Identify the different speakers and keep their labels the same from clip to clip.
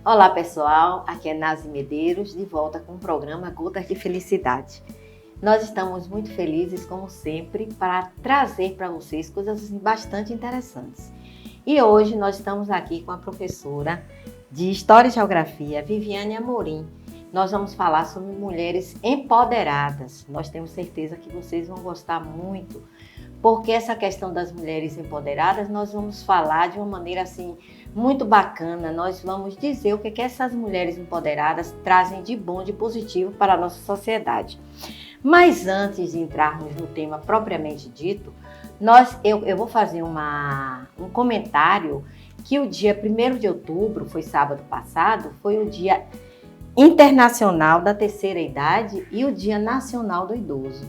Speaker 1: Olá pessoal, aqui é Nazi Medeiros, de volta com o programa Gotas de Felicidade. Nós estamos muito felizes, como sempre, para trazer para vocês coisas bastante interessantes. E hoje nós estamos aqui com a professora de História e Geografia, Viviane Amorim. Nós vamos falar sobre mulheres empoderadas. Nós temos certeza que vocês vão gostar muito, porque essa questão das mulheres empoderadas nós vamos falar de uma maneira assim muito bacana. Nós vamos dizer o que essas mulheres empoderadas trazem de bom, de positivo para a nossa sociedade. Mas antes de entrarmos no tema propriamente dito, eu vou fazer um comentário que o dia 1º de outubro, foi sábado passado, foi o Dia Internacional da Terceira Idade e o Dia Nacional do Idoso.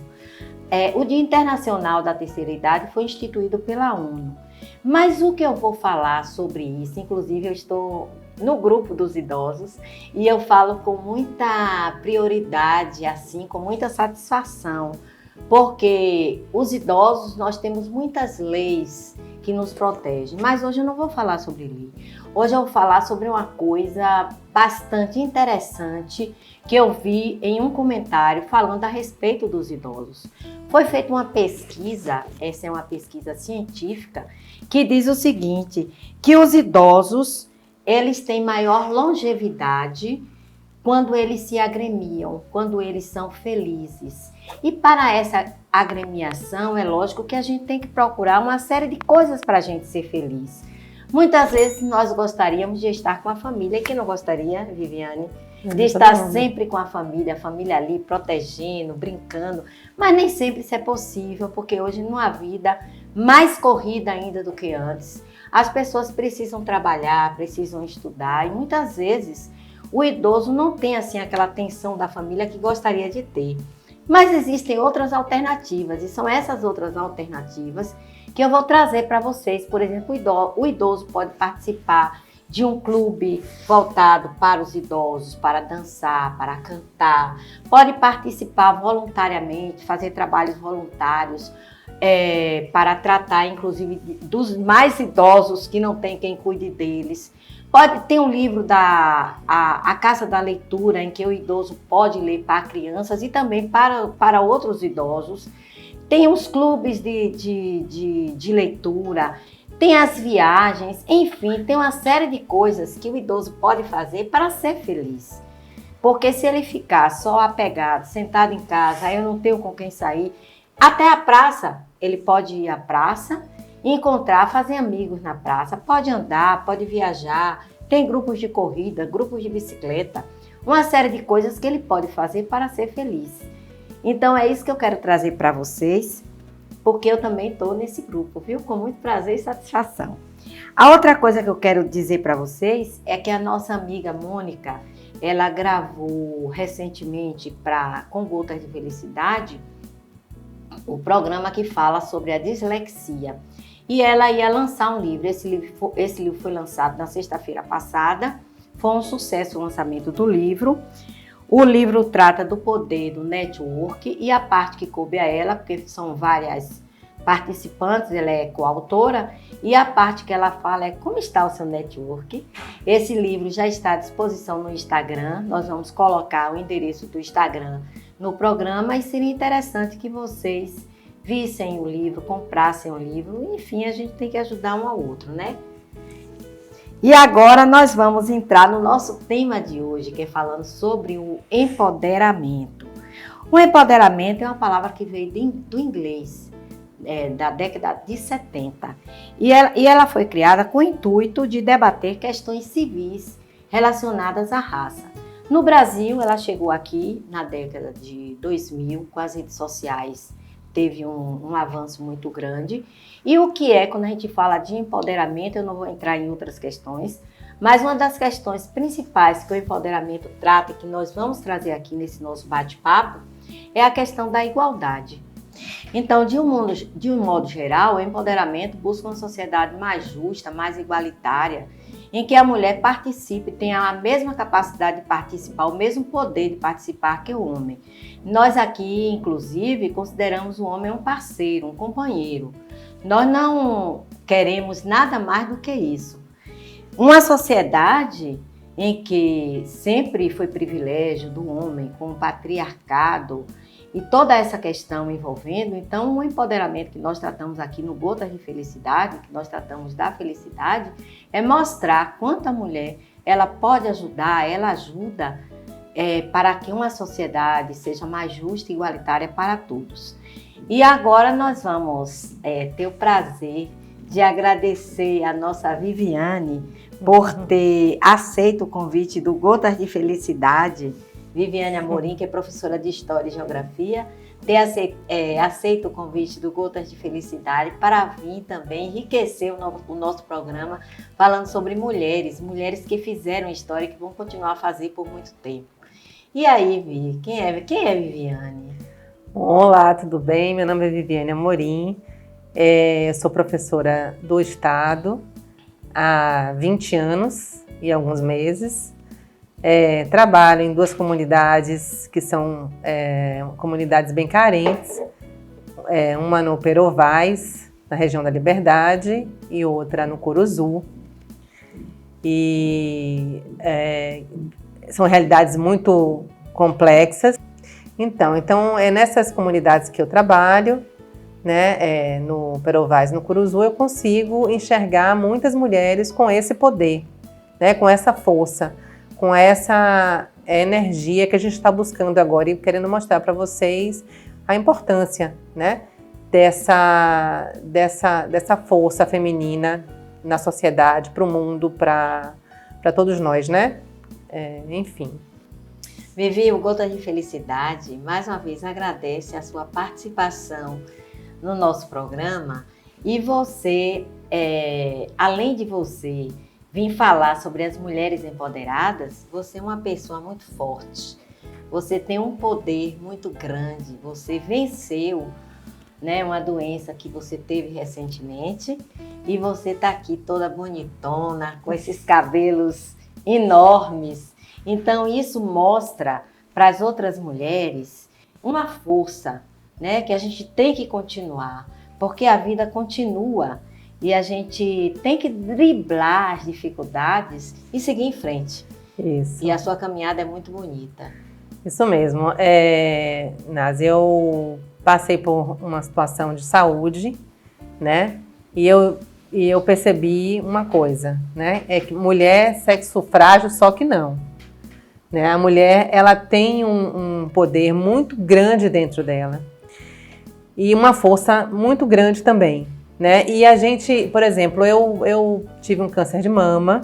Speaker 1: O Dia Internacional da Terceira Idade foi instituído pela ONU. Mas o que eu vou falar sobre isso, inclusive eu estou no grupo dos idosos e eu falo com muita prioridade, assim, com muita satisfação, porque os idosos, nós temos muitas leis que nos protegem, mas hoje eu não vou falar sobre lei. Hoje eu vou falar sobre uma coisa bastante interessante que eu vi em um comentário falando a respeito dos idosos. Foi feita uma pesquisa, essa é uma pesquisa científica, que diz o seguinte, que os idosos, eles têm maior longevidade quando eles se agremiam, quando eles são felizes. E para essa agremiação, é lógico que a gente tem que procurar uma série de coisas para a gente ser feliz. Muitas vezes nós gostaríamos de estar com a família, e quem não gostaria, Viviane? De estar sempre com a família ali protegendo, brincando, mas nem sempre isso é possível, porque hoje não há vida mais corrida ainda do que antes. As pessoas precisam trabalhar, precisam estudar e muitas vezes o idoso não tem assim aquela atenção da família que gostaria de ter. Mas existem outras alternativas e são essas outras alternativas que eu vou trazer para vocês. Por exemplo, o idoso pode participar de um clube voltado para os idosos, para dançar, para cantar, pode participar voluntariamente, fazer trabalhos voluntários para tratar, inclusive, dos mais idosos que não tem quem cuide deles. Pode ter um livro a Casa da Leitura, em que o idoso pode ler para crianças e também para outros idosos. Tem os clubes de leitura, tem as viagens, enfim, tem uma série de coisas que o idoso pode fazer para ser feliz. Porque se ele ficar só apegado, sentado em casa, eu não tenho com quem sair, até a praça, ele pode ir à praça, encontrar, fazer amigos na praça, pode andar, pode viajar, tem grupos de corrida, grupos de bicicleta, uma série de coisas que ele pode fazer para ser feliz. Então é isso que eu quero trazer para vocês, porque eu também estou nesse grupo, viu? Com muito prazer e satisfação. A outra coisa que eu quero dizer para vocês é que a nossa amiga Mônica, ela gravou recentemente com Gotas de Felicidade o programa que fala sobre a dislexia. E ela ia lançar um livro. Esse livro foi lançado na sexta-feira passada. Foi um sucesso o lançamento do livro. O livro trata do poder do network e a parte que coube a ela, porque são várias participantes, ela é coautora, e a parte que ela fala é como está o seu network. Esse livro já está à disposição no Instagram, nós vamos colocar o endereço do Instagram no programa e seria interessante que vocês vissem o livro, comprassem o livro, enfim, a gente tem que ajudar um ao outro, né? E agora nós vamos entrar no nosso tema de hoje, que é falando sobre o empoderamento. O empoderamento é uma palavra que veio do inglês, da década de 70. E ela foi criada com o intuito de debater questões civis relacionadas à raça. No Brasil, ela chegou aqui na década de 2000, com as redes sociais, teve um avanço muito grande. E o que é, quando a gente fala de empoderamento, eu não vou entrar em outras questões, mas uma das questões principais que o empoderamento trata e que nós vamos trazer aqui nesse nosso bate-papo é a questão da igualdade. Então, de um modo geral, o empoderamento busca uma sociedade mais justa, mais igualitária, em que a mulher participe, tenha a mesma capacidade de participar, o mesmo poder de participar que o homem. Nós aqui, inclusive, consideramos o homem um parceiro, um companheiro. Nós não queremos nada mais do que isso. Uma sociedade em que sempre foi privilégio do homem, com o patriarcado e toda essa questão envolvendo, então o empoderamento que nós tratamos aqui no Gotas de Felicidade, que nós tratamos da felicidade, é mostrar quanto a mulher ela pode ajudar, ela ajuda para que uma sociedade seja mais justa e igualitária para todos. E agora nós vamos ter o prazer de agradecer a nossa Viviane por ter aceito o convite do Gotas de Felicidade. Viviane Amorim, que é professora de História e Geografia, ter aceito o convite do Gotas de Felicidade para vir também enriquecer o nosso programa falando sobre mulheres que fizeram história e que vão continuar a fazer por muito tempo. E aí, Vi, quem é Viviane?
Speaker 2: Olá, tudo bem? Meu nome é Viviane Amorim, eu sou professora do Estado há 20 anos e alguns meses. Trabalho em 2 comunidades que são comunidades bem carentes, uma no Perovais, na região da Liberdade, e outra no Curuzu. E são realidades muito complexas. Então é nessas comunidades que eu trabalho, né, no Perovais, no Curuzu, eu consigo enxergar muitas mulheres com esse poder, né, com essa força, com essa energia que a gente está buscando agora e querendo mostrar para vocês a importância, né, dessa força feminina na sociedade, para o mundo, para todos nós, né? Enfim.
Speaker 1: Vivi, o Gotas de Felicidade, mais uma vez agradece a sua participação no nosso programa e você, além de você vir falar sobre as mulheres empoderadas, você é uma pessoa muito forte, você tem um poder muito grande, você venceu, né, uma doença que você teve recentemente e você está aqui toda bonitona, com esses cabelos enormes. Então isso mostra para as outras mulheres uma força, né, que a gente tem que continuar, porque a vida continua e a gente tem que driblar as dificuldades e seguir em frente.
Speaker 2: Isso.
Speaker 1: E a sua caminhada é muito bonita.
Speaker 2: Isso mesmo. Nazi, eu passei por uma situação de saúde, né? E eu percebi uma coisa, né? É que mulher, sexo frágil, só que não. Né? A mulher, ela tem um poder muito grande dentro dela. E uma força muito grande também. Né? E a gente, por exemplo, eu tive um câncer de mama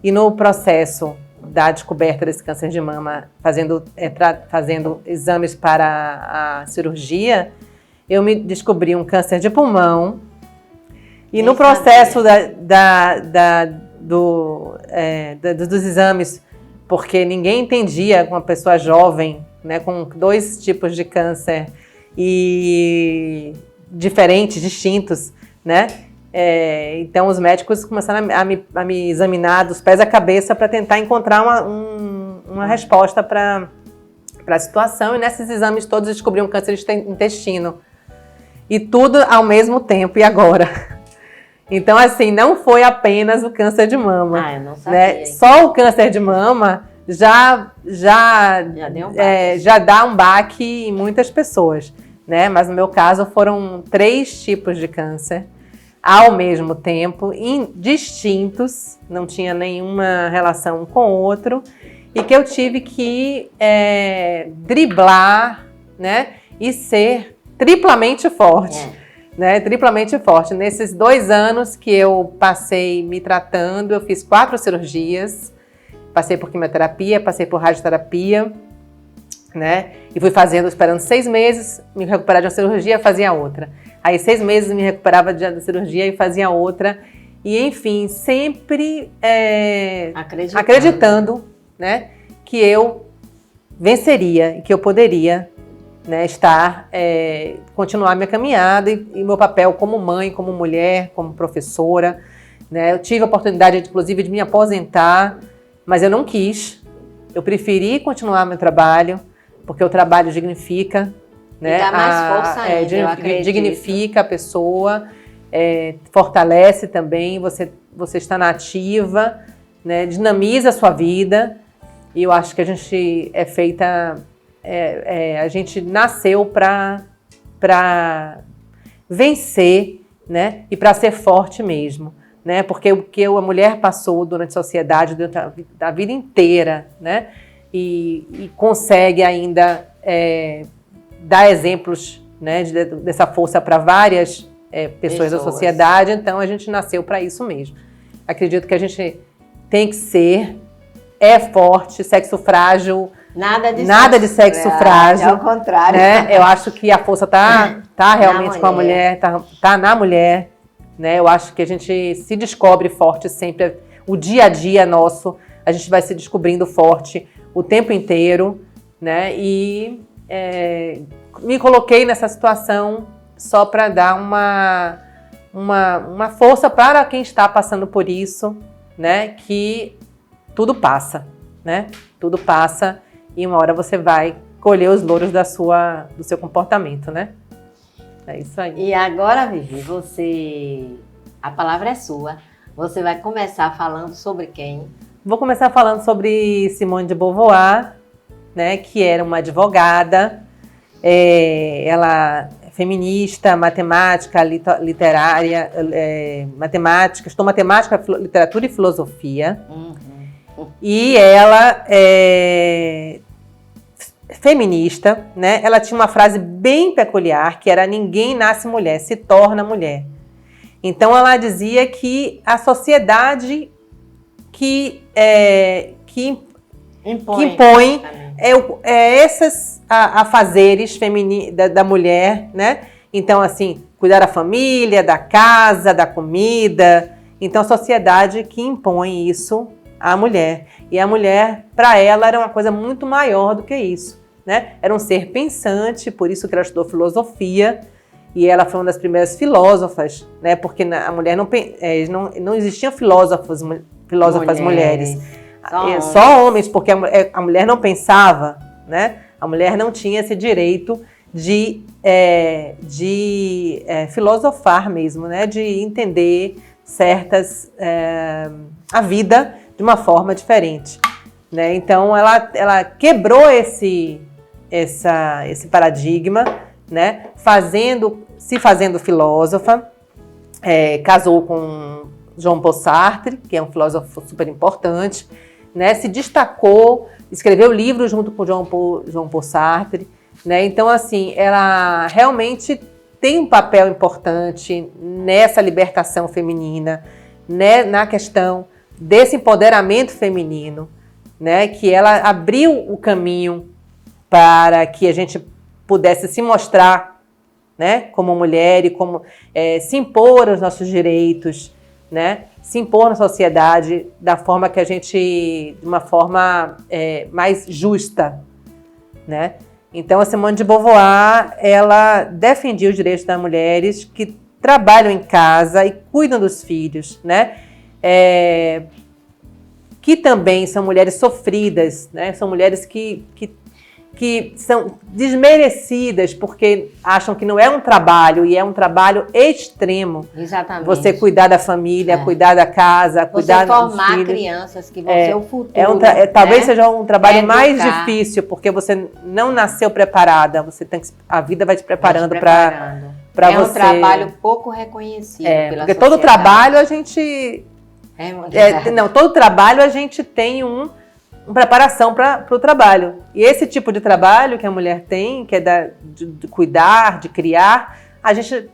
Speaker 2: e no processo da descoberta desse câncer de mama, fazendo exames para a cirurgia, eu me descobri um câncer de pulmão e no processo dos exames, porque ninguém entendia uma pessoa jovem, né, com 2 tipos de câncer e diferentes, distintos, né? Então os médicos começaram a me examinar dos pés à cabeça para tentar encontrar uma resposta para a situação, e nesses exames todos descobriam um câncer de intestino. E tudo ao mesmo tempo, e agora? Então, assim, não foi apenas o câncer de mama.
Speaker 1: Eu não sabia.
Speaker 2: Né? Só o câncer de mama já dá um baque em muitas pessoas. Né? Mas no meu caso foram 3 tipos de câncer ao mesmo tempo, distintos, não tinha nenhuma relação um com o outro, e que eu tive que driblar, né? E ser triplamente forte. Né? Triplamente forte. Nesses 2 anos que eu passei me tratando, eu fiz 4 cirurgias, passei por quimioterapia, passei por radioterapia, né? E fui esperando 6 meses, me recuperar de uma cirurgia, fazia outra. Aí 6 meses me recuperava da cirurgia e fazia outra. E enfim, sempre acreditando, né, que eu venceria e que eu poderia, né, continuar minha caminhada e meu papel como mãe, como mulher, como professora. Né? Eu tive a oportunidade, inclusive, de me aposentar, mas eu não quis. Eu preferi continuar meu trabalho, porque o trabalho dignifica, né?
Speaker 1: Dá mais força ainda, eu acredito.
Speaker 2: Dignifica a pessoa, fortalece também, você está na ativa, né? Dinamiza a sua vida. E eu acho que a gente a gente nasceu para vencer, né? E para ser forte mesmo, né? Porque o que a mulher passou durante a sociedade, durante a vida inteira, né? E consegue ainda dar exemplos, né? Dessa força para várias pessoas da sociedade. Então a gente nasceu para isso mesmo. Acredito que a gente tem que ser forte, sexo frágil. Nada de sexo frágil.
Speaker 1: Ao contrário.
Speaker 2: Né? Eu acho que a força tá realmente com a mulher, tá na mulher. Né? Eu acho que a gente se descobre forte sempre. O dia a dia nosso, a gente vai se descobrindo forte o tempo inteiro. Né? E me coloquei nessa situação só para dar uma força para quem está passando por isso, né? Que tudo passa, né? Tudo passa e uma hora você vai colher os louros do seu comportamento, né? É isso aí.
Speaker 1: E agora, Vivi, a palavra é sua. Você vai começar falando sobre quem?
Speaker 2: Vou começar falando sobre Simone de Beauvoir, né? Que era uma advogada, ela feminista, matemática, literária, estudou matemática, literatura e filosofia. E ela feminista, né? Ela tinha uma frase bem peculiar, que era: ninguém nasce mulher, se torna mulher. Então ela dizia que a sociedade que impõe esses afazeres da mulher, né? Então, assim, cuidar da família, da casa, da comida. Então, a sociedade que impõe isso à mulher. E a mulher, para ela, era uma coisa muito maior do que isso, né? Era um ser pensante, por isso que ela estudou filosofia. E ela foi uma das primeiras filósofas, né? Porque a mulher não existiam filósofas mulheres. Só homens, porque a mulher não pensava, né? A mulher não tinha esse direito de filosofar mesmo, né? De entender a vida de uma forma diferente, né? Então ela quebrou esse paradigma, né? Se fazendo filósofa, casou com Jean Paul Sartre, que é um filósofo super importante, né? Se destacou, escreveu livros junto com Jean Paul Sartre, né? Então, assim, ela realmente tem um papel importante nessa libertação feminina, né? Na questão desse empoderamento feminino, né? Que ela abriu o caminho para que a gente pudesse se mostrar, né? Como mulher e como se impor aos nossos direitos, né? Se impor na sociedade da forma que de uma forma mais justa, né? Então, a Simone de Beauvoir, ela defendia os direitos das mulheres que trabalham em casa e cuidam dos filhos, né? Que também são mulheres sofridas, né? São mulheres que são desmerecidas porque acham que não é um trabalho, e é um trabalho extremo.
Speaker 1: Exatamente.
Speaker 2: Você cuidar da família, cuidar da casa, cuidar dos filhos. Você formar
Speaker 1: crianças que vão ser o futuro.
Speaker 2: Talvez seja um trabalho mais difícil, porque você não nasceu preparada. A vida vai te preparando para você.
Speaker 1: É um trabalho pouco reconhecido pela sociedade.
Speaker 2: Porque todo trabalho a gente... todo trabalho a gente tem uma preparação para o trabalho. E esse tipo de trabalho que a mulher tem, que é de cuidar, de criar, a gente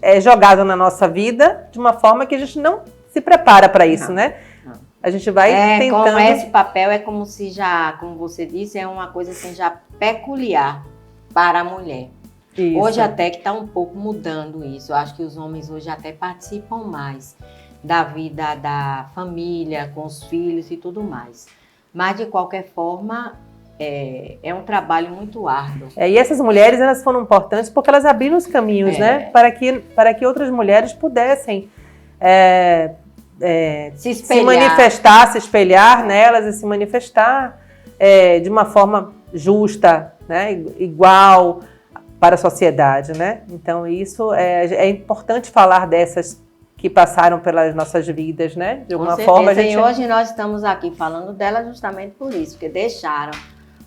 Speaker 2: é jogado na nossa vida de uma forma que a gente não se prepara para isso, né? Não. A gente vai tentando...
Speaker 1: Como esse papel é como se como você disse, é uma coisa assim já peculiar para a mulher. Isso. Hoje até que está um pouco mudando isso. Eu acho que os homens hoje até participam mais da vida da família, com os filhos e tudo mais. Mas, de qualquer forma, é um trabalho muito árduo.
Speaker 2: E essas mulheres, elas foram importantes porque elas abriram os caminhos, né? Para que outras mulheres pudessem se manifestar, se espelhar nelas e se manifestar de uma forma justa, né? Igual para a sociedade, né? Então, isso é importante falar dessas que passaram pelas nossas vidas, né? De alguma
Speaker 1: Com
Speaker 2: forma a
Speaker 1: certeza.
Speaker 2: gente...
Speaker 1: E hoje nós estamos aqui falando dela justamente por isso, porque deixaram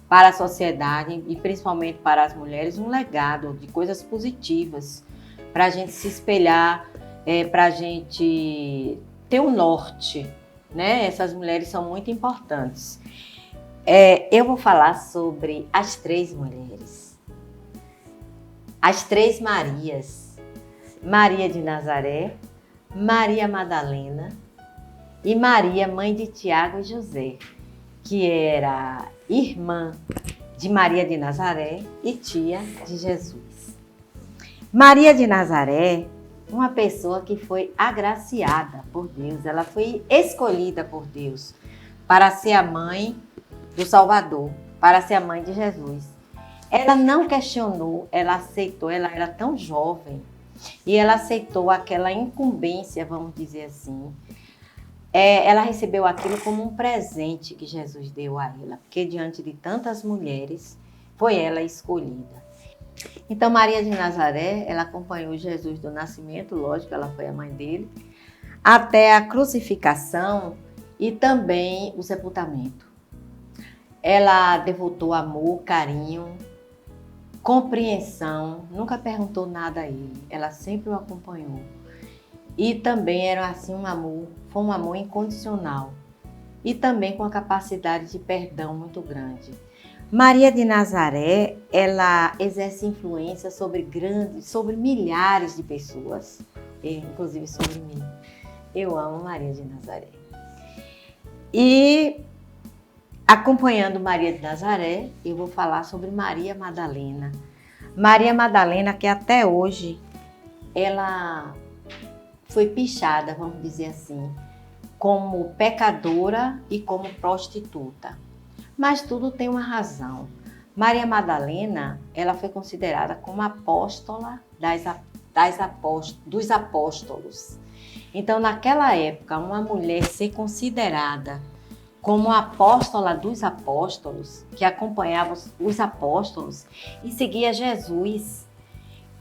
Speaker 1: para a sociedade e principalmente para as mulheres um legado de coisas positivas para a gente se espelhar, para a gente ter um norte, né? Essas mulheres são muito importantes. Eu vou falar sobre as 3 mulheres, as 3 Marias: Maria de Nazaré, Maria Madalena e Maria, mãe de Tiago e José, que era irmã de Maria de Nazaré e tia de Jesus. Maria de Nazaré, uma pessoa que foi agraciada por Deus, ela foi escolhida por Deus para ser a mãe do Salvador, para ser a mãe de Jesus. Ela não questionou, ela aceitou, ela era tão jovem e ela aceitou aquela incumbência, vamos dizer assim. Ela recebeu aquilo como um presente que Jesus deu a ela, porque diante de tantas mulheres, foi ela escolhida. Então, Maria de Nazaré, ela acompanhou Jesus do nascimento, lógico, ela foi a mãe dele, até a crucificação e também o sepultamento. Ela devotou amor, carinho, compreensão, nunca perguntou nada a ele, ela sempre o acompanhou. E também era assim foi um amor incondicional e também com a capacidade de perdão muito grande. Maria de Nazaré, ela exerce influência sobre milhares de pessoas, inclusive sobre mim. Eu amo Maria de Nazaré. E acompanhando Maria de Nazaré, eu vou falar sobre Maria Madalena. Maria Madalena, que até hoje ela foi pichada, vamos dizer assim, como pecadora e como prostituta. Mas tudo tem uma razão. Maria Madalena, ela foi considerada como apóstola dos apóstolos. Então, naquela época, uma mulher ser considerada como apóstola dos apóstolos, que acompanhava os apóstolos e seguia Jesus.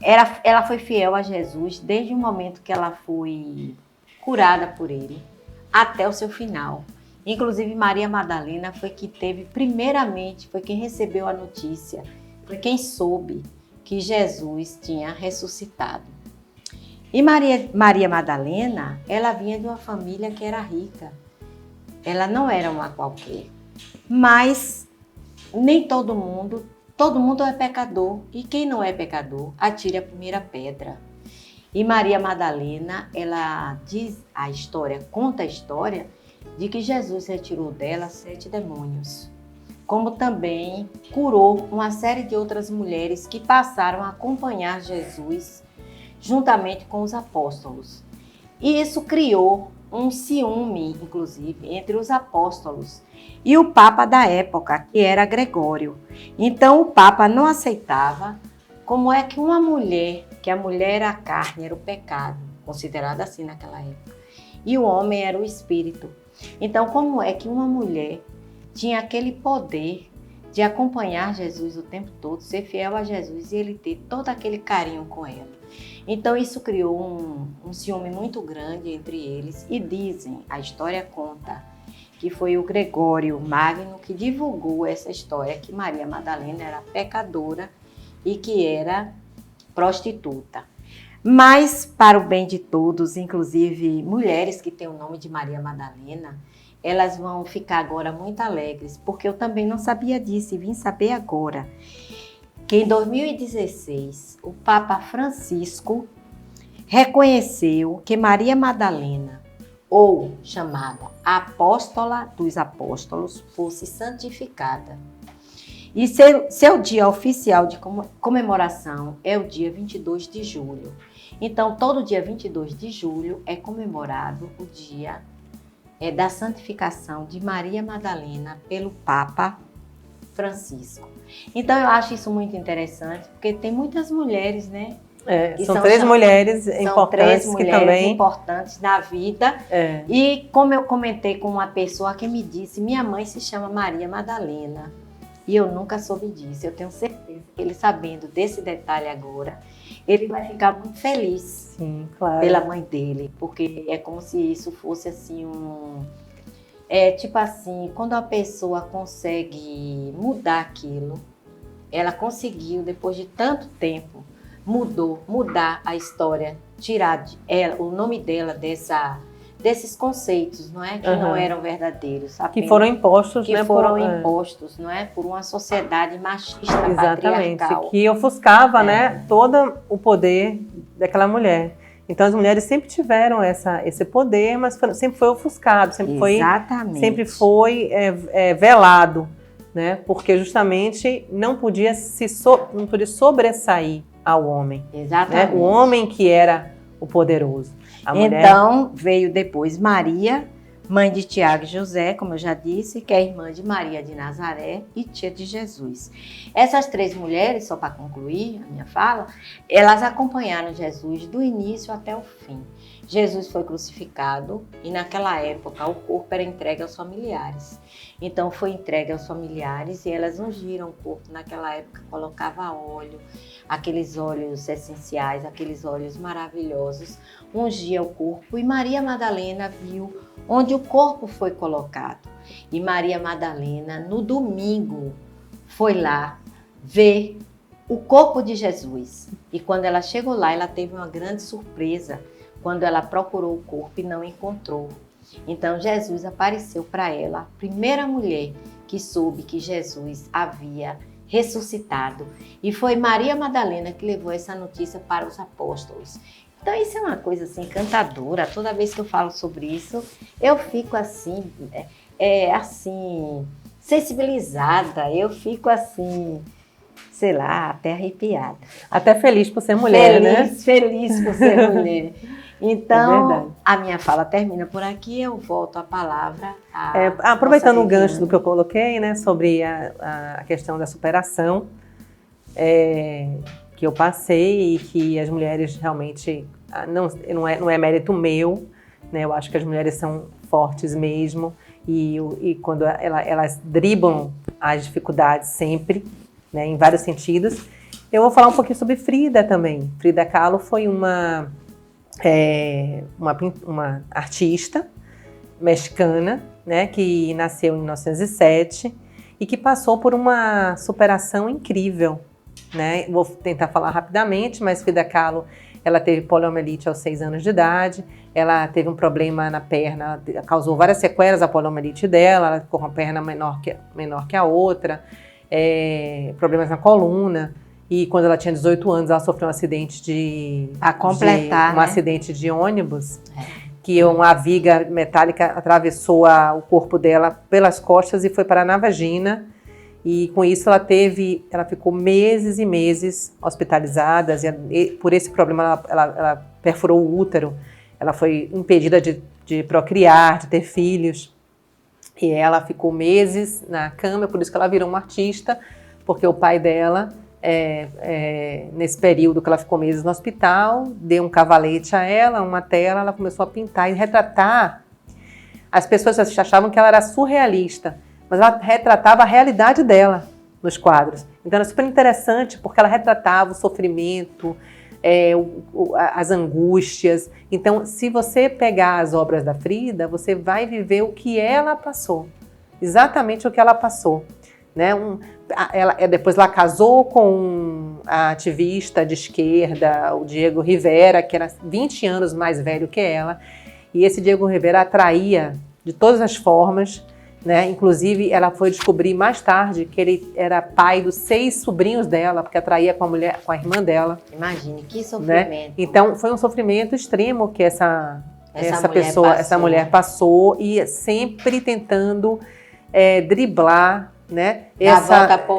Speaker 1: Ela foi fiel a Jesus desde o momento que ela foi curada por ele até o seu final. Inclusive, Maria Madalena foi quem foi quem recebeu a notícia, foi quem soube que Jesus tinha ressuscitado. E Maria Madalena, ela vinha de uma família que era rica. Ela não era uma qualquer. Mas nem todo mundo é pecador. E quem não é pecador, atire a primeira pedra. E Maria Madalena, conta a história de que Jesus retirou dela 7 demônios. Como também curou uma série de outras mulheres que passaram a acompanhar Jesus juntamente com os apóstolos. E isso criou um ciúme, inclusive, entre os apóstolos e o Papa da época, que era Gregório. Então, o Papa não aceitava como é que uma mulher, que a mulher era a carne, era o pecado, considerado assim naquela época, e o homem era o espírito. Então, como é que uma mulher tinha aquele poder de acompanhar Jesus o tempo todo, ser fiel a Jesus e ele ter todo aquele carinho com ela? Então, isso criou um ciúme muito grande entre eles e dizem, a história conta, que foi o Gregório Magno que divulgou essa história, que Maria Madalena era pecadora e que era prostituta. Mas, para o bem de todos, inclusive mulheres que têm o nome de Maria Madalena, elas vão ficar agora muito alegres, porque eu também não sabia disso e vim saber agora. Que em 2016, o Papa Francisco reconheceu que Maria Madalena, ou chamada Apóstola dos Apóstolos, fosse santificada. E seu dia oficial de comemoração é o dia 22 de julho. Então, todo dia 22 de julho é comemorado o dia da santificação de Maria Madalena pelo Papa Francisco. Então, eu acho isso muito interessante, porque tem muitas mulheres, né?
Speaker 2: São 3 mulheres importantes
Speaker 1: são 3
Speaker 2: que
Speaker 1: mulheres
Speaker 2: também...
Speaker 1: importantes na vida. E como eu comentei com uma pessoa que me disse, minha mãe se chama Maria Madalena. E eu nunca soube disso. Eu tenho certeza que ele, sabendo desse detalhe agora, ele vai ficar muito feliz.
Speaker 2: Sim, claro.
Speaker 1: Pela mãe dele, porque é como se isso fosse assim tipo assim, quando a pessoa consegue mudar aquilo, ela conseguiu, depois de tanto tempo, mudar a história, tirar o nome dela desses conceitos, não é? Que não eram verdadeiros.
Speaker 2: Que foram impostos,
Speaker 1: que foram impostos, não é? Por uma sociedade machista, patriarcal.
Speaker 2: Que ofuscava, né, todo o poder daquela mulher. Então as mulheres sempre tiveram esse poder, mas sempre foi ofuscado, sempre foi velado, né? Porque justamente não podia sobressair ao homem.
Speaker 1: Exatamente.
Speaker 2: Né? O homem que era o poderoso.
Speaker 1: Então veio depois Maria, mãe de Tiago e José, como eu já disse, que é irmã de Maria de Nazaré e tia de Jesus. Essas 3 mulheres, só para concluir a minha fala, elas acompanharam Jesus do início até o fim. Jesus foi crucificado e naquela época o corpo era entregue aos familiares. Então foi entregue aos familiares e elas ungiram o corpo. Naquela época colocava óleo, aqueles óleos essenciais, aqueles óleos maravilhosos, ungia o corpo e Maria Madalena viu onde o corpo foi colocado. E Maria Madalena, no domingo, foi lá ver o corpo de Jesus. E quando ela chegou lá, ela teve uma grande surpresa quando ela procurou o corpo e não encontrou. Então Jesus apareceu para ela, a primeira mulher que soube que Jesus havia ressuscitado. E foi Maria Madalena que levou essa notícia para os apóstolos. Então isso é uma coisa assim encantadora. Toda vez que eu falo sobre isso, eu fico assim, sensibilizada. Eu fico assim, sei lá, até arrepiada.
Speaker 2: Até feliz por ser mulher, né?
Speaker 1: Feliz por ser mulher. Então, a minha fala termina por aqui, eu volto a palavra
Speaker 2: aproveitando o gancho do que eu coloquei, né, sobre a questão da superação, que eu passei e que as mulheres realmente, não é mérito meu, né, eu acho que as mulheres são fortes mesmo e quando elas driblam as dificuldades sempre, né, em vários sentidos. Eu vou falar um pouquinho sobre Frida também. Frida Kahlo foi uma artista mexicana, né, que nasceu em 1907 e que passou por uma superação incrível, né? Vou tentar falar rapidamente, mas Frida Kahlo, ela teve poliomielite aos 6 anos de idade, ela teve um problema na perna, causou várias sequelas a poliomielite dela, ela ficou com a perna menor que a outra, problemas na coluna. E quando ela tinha 18 anos, ela sofreu um acidente acidente de ônibus, que uma viga metálica atravessou o corpo dela pelas costas e foi parar na vagina. E com isso ela ficou meses e meses hospitalizada. E por esse problema ela perfurou o útero. Ela foi impedida de procriar, de ter filhos. E ela ficou meses na cama, por isso que ela virou uma artista, porque o pai dela... nesse período que ela ficou meses no hospital, deu um cavalete a ela, uma tela, ela começou a pintar e retratar. As pessoas achavam que ela era surrealista, mas ela retratava a realidade dela nos quadros. Então era super interessante porque ela retratava o sofrimento, as angústias. Então, se você pegar as obras da Frida, você vai viver o que ela passou, exatamente o que ela passou. Né? Depois ela casou com a ativista de esquerda, o Diego Rivera, que era 20 anos mais velho que ela, e esse Diego Rivera atraía de todas as formas, né? Inclusive ela foi descobrir mais tarde que ele era pai dos 6 sobrinhos dela, porque atraía com a irmã dela.
Speaker 1: Imagine, que sofrimento.
Speaker 2: Né? Então foi um sofrimento extremo que essa mulher passou, e sempre tentando driblar, né,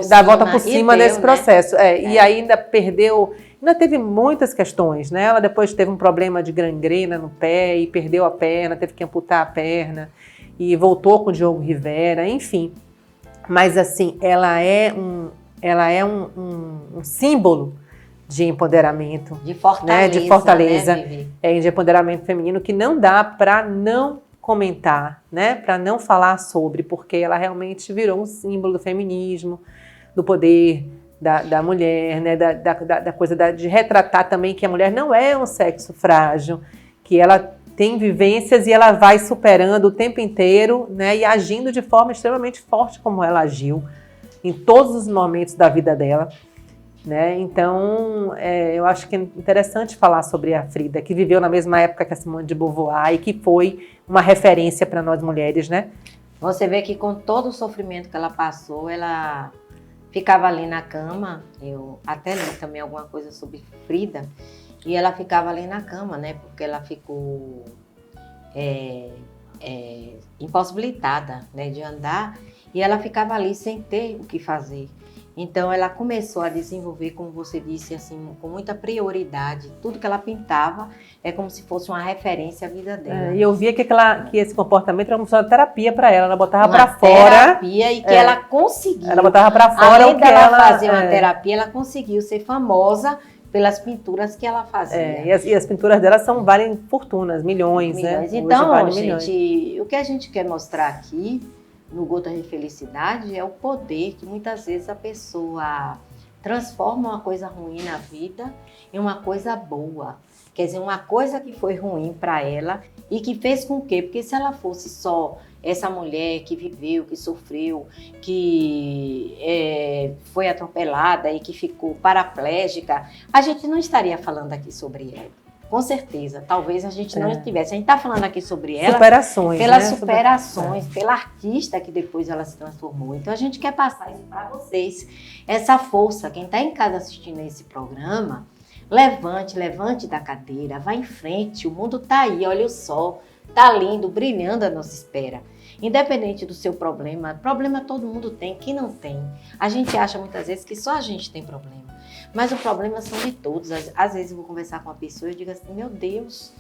Speaker 2: dar volta por cima desse processo. Né? E ainda teve muitas questões, né? Ela depois teve um problema de gangrena no pé e perdeu a perna, teve que amputar a perna e voltou com o Diogo Rivera, enfim. Mas assim, ela é um símbolo de empoderamento, de fortaleza, de empoderamento feminino, que não dá para não comentar, né, para não falar sobre, porque ela realmente virou um símbolo do feminismo, do poder da mulher, né? Da coisa de retratar também que a mulher não é um sexo frágil, que ela tem vivências e ela vai superando o tempo inteiro, né? E agindo de forma extremamente forte como ela agiu em todos os momentos da vida dela. Né? Então, eu acho que é interessante falar sobre a Frida, que viveu na mesma época que a Simone de Beauvoir e que foi uma referência para nós mulheres, né?
Speaker 1: Você vê que com todo o sofrimento que ela passou, ela ficava ali na cama, eu até li também alguma coisa sobre Frida, e ela ficava ali na cama, né? Porque ela ficou impossibilitada, né, de andar, e ela ficava ali sem ter o que fazer. Então, ela começou a desenvolver, como você disse, assim, com muita prioridade. Tudo que ela pintava é como se fosse uma referência à vida dela.
Speaker 2: E eu via que esse comportamento era como se fosse uma terapia para ela. Ela botava para
Speaker 1: uma
Speaker 2: fora.
Speaker 1: Terapia e que ela conseguiu.
Speaker 2: Ela botava para fora.
Speaker 1: Além dela fazer uma terapia, ela conseguiu ser famosa pelas pinturas que ela fazia.
Speaker 2: E as pinturas dela valem fortunas, milhões, né?
Speaker 1: Então,
Speaker 2: vale
Speaker 1: gente,
Speaker 2: milhões.
Speaker 1: o que a gente quer mostrar aqui no Gotas de Felicidade é o poder que muitas vezes a pessoa transforma uma coisa ruim na vida em uma coisa boa. Quer dizer, uma coisa que foi ruim para ela e que fez com que, porque se ela fosse só essa mulher que viveu, que sofreu, que foi atropelada e que ficou paraplégica, a gente não estaria falando aqui sobre ela. Com certeza, talvez a gente não estivesse. A gente está falando aqui sobre ela
Speaker 2: superações,
Speaker 1: pelas superações, pela artista que depois ela se transformou. Então a gente quer passar isso para vocês, essa força. Quem está em casa assistindo esse programa, levante da cadeira, vá em frente, o mundo está aí, olha o sol, está lindo, brilhando à nossa espera. Independente do seu problema todo mundo tem, quem não tem? A gente acha muitas vezes que só a gente tem problema. Mas o problema são de todos. Às vezes eu vou conversar com uma pessoa e eu digo assim, meu Deus,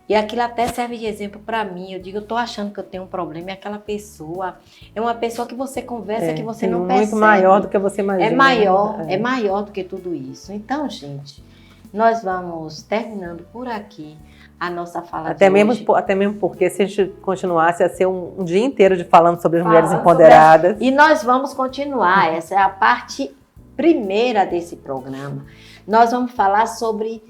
Speaker 1: e aquilo até serve de exemplo para mim. Eu digo, eu tô achando que eu tenho um problema e aquela pessoa é uma pessoa que você conversa que você não percebe.
Speaker 2: Muito maior do que você imagina.
Speaker 1: É maior do que tudo isso. Então, gente, nós vamos terminando por aqui a nossa fala de hoje.
Speaker 2: Até mesmo porque se a gente continuasse a ser um dia inteiro falando sobre as mulheres empoderadas.
Speaker 1: E nós vamos continuar, essa é a parte primeira desse programa. Nós vamos falar sobre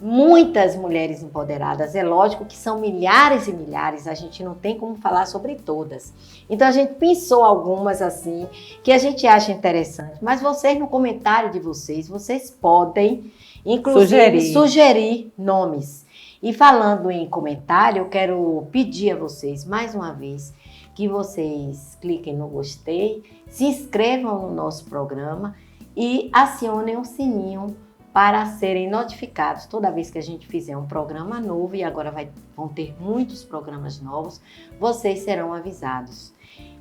Speaker 1: muitas mulheres empoderadas. É lógico que são milhares e milhares, a gente não tem como falar sobre todas. Então a gente pensou algumas assim, que a gente acha interessante. Mas vocês, no comentário de vocês podem, inclusive, sugerir nomes. E falando em comentário, eu quero pedir a vocês, mais uma vez, que vocês cliquem no gostei, se inscrevam no nosso programa e acionem o sininho para serem notificados toda vez que a gente fizer um programa novo, e agora vão ter muitos programas novos, vocês serão avisados.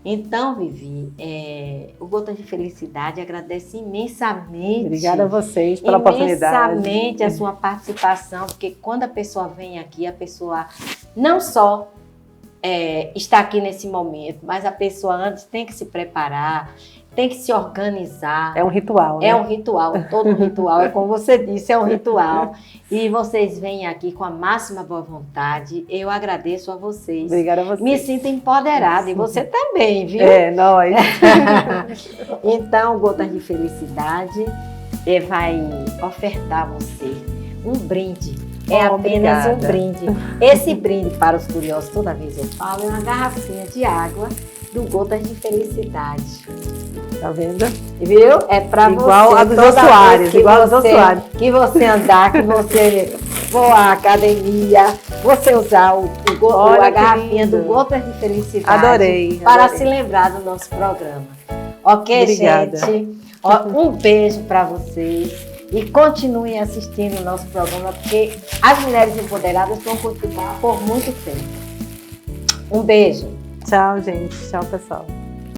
Speaker 1: Então, Vivi, o Gotas de Felicidade agradece imensamente.
Speaker 2: Obrigada a vocês pela oportunidade.
Speaker 1: Imensamente a sua participação, porque quando a pessoa vem aqui, a pessoa não só está aqui nesse momento, mas a pessoa antes tem que se preparar, tem que se organizar.
Speaker 2: É um ritual, né?
Speaker 1: É um ritual, todo ritual, é como você disse, é um ritual. E vocês vêm aqui com a máxima boa vontade. Eu agradeço a vocês.
Speaker 2: Obrigada a vocês.
Speaker 1: Me sinto empoderada, e você também, viu?
Speaker 2: Nós.
Speaker 1: Então, Gotas de Felicidade vai ofertar a você um brinde. É apenas um brinde. Esse brinde, para os curiosos, toda vez eu falo, é uma garrafinha de água do Gotas de Felicidade.
Speaker 2: Tá vendo?
Speaker 1: Viu? É para você.
Speaker 2: Igual a dos usuários.
Speaker 1: Que você andar, que você for à academia, você usar a garrafinha do Gotas de Felicidade.
Speaker 2: Adorei.
Speaker 1: Para se lembrar do nosso programa. Ok,
Speaker 2: obrigada.
Speaker 1: Gente? Um beijo para vocês. E continuem assistindo o nosso programa, porque as mulheres empoderadas vão continuar por muito tempo. Um beijo.
Speaker 2: Tchau, gente. Tchau, pessoal.